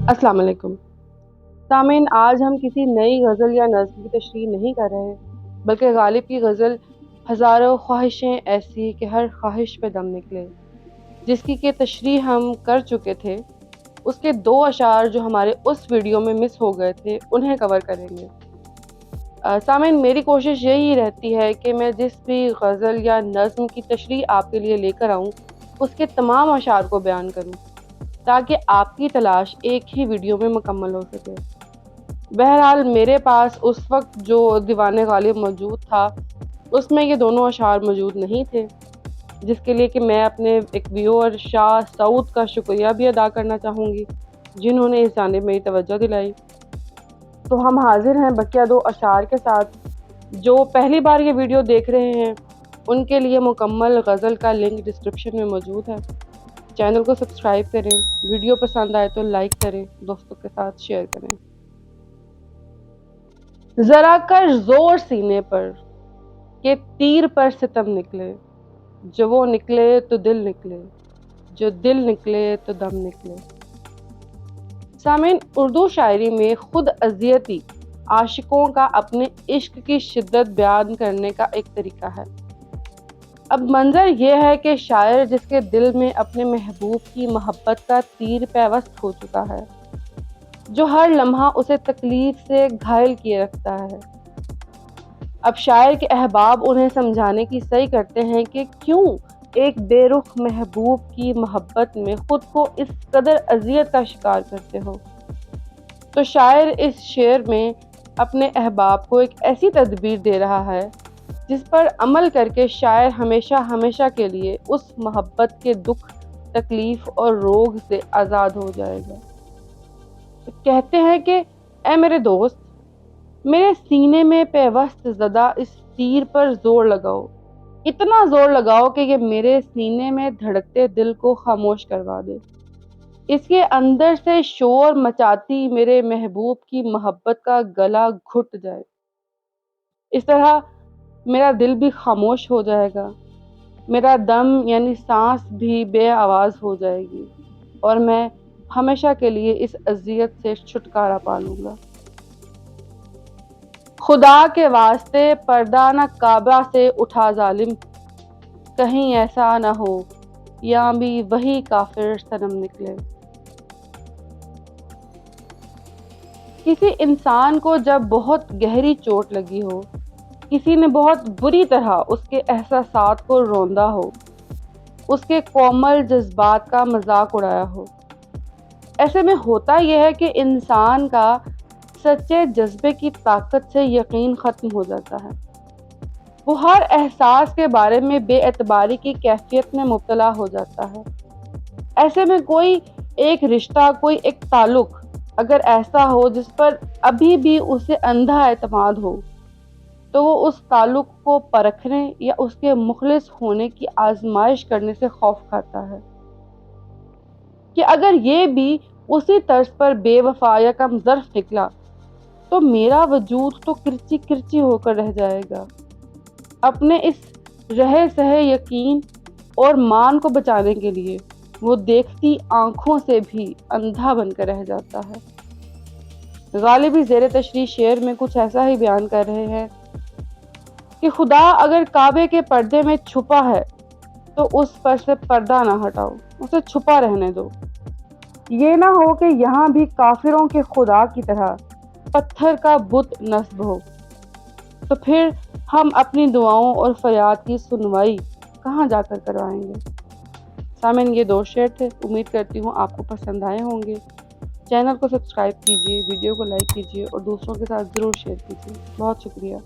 अस्सलाम वालेकुम। सामीन, आज हम किसी नई गज़ल या नज़्म की तशरीह नहीं कर रहे, बल्कि गालिब की गज़ल हज़ारों ख्वाहिशें ऐसी कि हर ख्वाहिश पे दम निकले, जिसकी कि तशरीह हम कर चुके थे, उसके 2 अशार जो हमारे उस वीडियो में मिस हो गए थे, उन्हें कवर करेंगे। सामीन, मेरी कोशिश यही रहती है कि मैं जिस भी गज़ल या नज़्म की तशरीह आपके लिए लेकर आऊँ, उसके तमाम अशार को बयान करूँ, ताकि आपकी तलाश एक ही वीडियो में मुकम्मल हो सके। बहरहाल मेरे पास उस वक़्त जो दीवाने गालिब मौजूद था, उसमें ये दोनों अशार मौजूद नहीं थे, जिसके लिए कि मैं अपने एक व्यूअर शाह सऊद का शुक्रिया भी अदा करना चाहूँगी, जिन्होंने इस जानिब मेरी तवज्जो दिलाई। तो हम हाज़िर हैं बकिया 2 अशार के साथ। जो पहली बार ये वीडियो देख रहे हैं, उनके लिए मुकम्मल गज़ल का लिंक डिस्क्रिप्शन में मौजूद है। चैनल को सब्सक्राइब करें, वीडियो पसंद आए तो लाइक करें, दोस्तों के साथ शेयर करें। ज़रा कर ज़ोर सीने पर कि तीर पर सितम निकले, जो वो निकले तो दिल निकले, जो दिल निकले तो दम निकले। सामीन, उर्दू शायरी में खुद अज़ियती आशिकों का अपने इश्क की शिद्दत बयान करने का एक तरीका है। अब मंजर ये है कि शायर जिसके दिल में अपने महबूब की मोहब्बत का तीर पैवस्त हो चुका है, जो हर लम्हा उसे तकलीफ से घायल किए रखता है। अब शायर के अहबाब उन्हें समझाने की सही करते हैं कि क्यों एक बेरुख महबूब की मोहब्बत में खुद को इस कदर अजियत का शिकार करते हो। तो शायर इस शेर में अपने अहबाब को एक ऐसी तदबीर दे रहा है जिस पर अमल करके शायर हमेशा हमेशा के लिए उस मोहब्बत के दुख, तकलीफ और रोग से आज़ाद हो जाएगा। कहते हैं कि ऐ मेरे दोस्त, मेरे सीने में पेवस्त ज़दा इस तीर पर ज़ोर लगाओ, इतना ज़ोर लगाओ कि ये मेरे सीने में धड़कते दिल को खामोश करवा दे। इसके अंदर से शोर मचाती मेरे महबूब की मोहब्बत का गला घुट जाए। इस तरह मेरा दिल भी खामोश हो जाएगा, मेरा दम यानी सांस भी बेआवाज़ हो जाएगी और मैं हमेशा के लिए इस अजियत से छुटकारा पा लूँगा। खुदा के वास्ते पर्दा न काबा से उठा जालिम, कहीं ऐसा न हो या भी वही काफिर सनम निकले। किसी इंसान को जब बहुत गहरी चोट लगी हो, किसी ने बहुत बुरी तरह उसके एहसासात को रौंदा हो, उसके कोमल जज्बात का मजाक उड़ाया हो, ऐसे में होता यह है कि इंसान का सच्चे जज्बे की ताकत से यकीन ख़त्म हो जाता है। वो हर एहसास के बारे में बेएतबारी की कैफियत में मुब्तला हो जाता है। ऐसे में कोई एक रिश्ता, कोई एक ताल्लुक अगर ऐसा हो जिस पर अभी भी उसे अंधा एतमाद हो, तो वो उस ताल्लुक को परखने या उसके मुखलिस होने की आजमाइश करने से खौफ खाता है कि अगर ये भी उसी तर्ज पर बेवफा या कमज़र्फ निकला तो मेरा वजूद तो किरची किरची होकर रह जाएगा। अपने इस रहे सहे यकीन और मान को बचाने के लिए वो देखती आंखों से भी अंधा बनकर रह जाता है। गालिबी ज़ेरे तशरीह शेर में कुछ ऐसा ही बयान कर रहे हैं कि खुदा अगर काबे के पर्दे में छुपा है तो उस पर से पर्दा ना हटाओ, उसे छुपा रहने दो। ये ना हो कि यहाँ भी काफिरों के खुदा की तरह पत्थर का बुत नस्ब हो, तो फिर हम अपनी दुआओं और फरियाद की सुनवाई कहाँ जाकर करवाएंगे। सामीन, ये 2 शेर थे, उम्मीद करती हूँ आपको पसंद आए होंगे। चैनल को सब्सक्राइब कीजिए, वीडियो को लाइक कीजिए और दूसरों के साथ ज़रूर शेयर कीजिए। बहुत शुक्रिया।